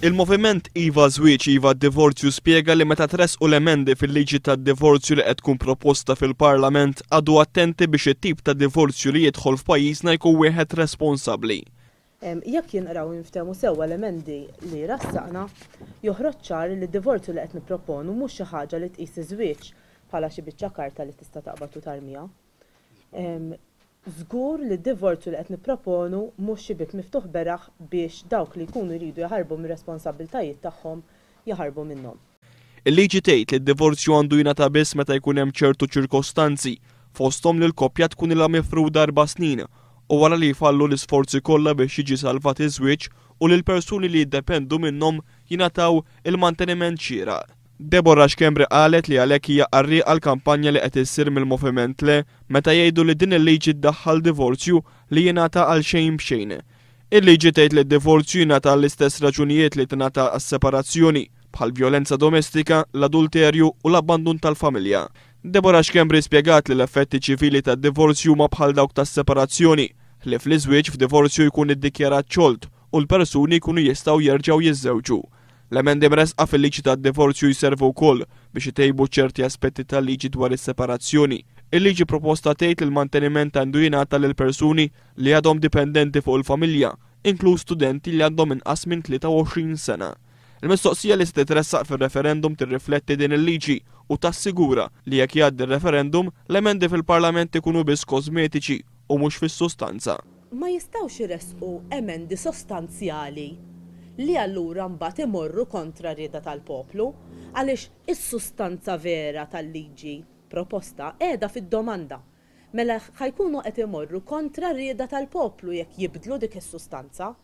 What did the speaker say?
Il-moviment Iva Żwieġ Iva d-divorzju spjega li meta tressqu l-emendi fil-liġi tad-divorzju li qed tkun proposta fil-Parlament għadu attenti biex it-tip ta' divorzju li jidħol f'pajjiżna jkun wieħed responsabbli. Jekk jinqraw jinftehmu sewwa l-emendi li rassaqna, joħroġ ċar li d-divorzju li qed nipproponu mhux xi ħaġa li tqis iż-żwieġ bħala xi biċċa karta li tista' taqbad u tarmija. Żgur li d-divorzju li qed nipproponu mhux xi bib miftuħ beraħ biex dawk li jkunu jridu jaħarbu mir-responsabbiltajiet tagħhom jaħarbu minnhom. Il-liġi tgħid li d-divorzju għandu jingħata biss meta jkun hemm ċertu ċirkostanzi fosthom li l-koppja tkun ilha mifruda 4 snin u wara li jfallu l-isforzi kollha biex jiġi salvat iż-żwieġ u li l-persuni li jiddependu minnhom jingħataw il-manteniment xieraq. Deborah Xkembri qalet li għalhekk hija qarrieqa l-kampanja li qed issir mill-moviment Le meta jgħidu li din il-liġi ddaħħal divorzju li jingħata għal xejn b'xejn. Il-liġi tgħid li d-divorzju jingħata l-istess raġunijiet li tingħata għas-separazzjoni bħal vjolenza domestika, l-adulterju u l-abbandun tal-familja. Deborah Xkembri spjegat li l-effetti ċivili tad-divorzju ma bħal dawk tas-separazzjoni li fl-iżwieġ f'divorzju jkun iddikjarat ċolt u l-persuni jkunu jistgħu jerġgħu jiżżewġu. L-emendi mresqa fil-liġi tad-divorzju jservu wkoll biex itejbu ċerti aspetti tal-liġi dwar is-separazzjoni. Il-liġi proposta tgħid li l-manteniment għandu jingħata lil persuni li għadhom dipendenti fuq il-familja, inkluż studenti li għandhom inqas minn 23 sena. Il-mistoqsija li se titressaq fir-referendum tirrifletti din il-liġi u tassigura li jekk jgħaddi r-referendum l-emendi fil-Parlament ikunu biss kosmetiċi u mhux fis-sustanza. Ma jistgħux iresqu emendi sostanzjali li allura mbagħad imorru kontra rieda tal-poplu għaliex is-sustanza vera tal-liġi proposta qiegħda fid-domanda. Mela ħajkunu qed imorru kontra rieda tal-poplu jekk jibdlu dik is-sustanza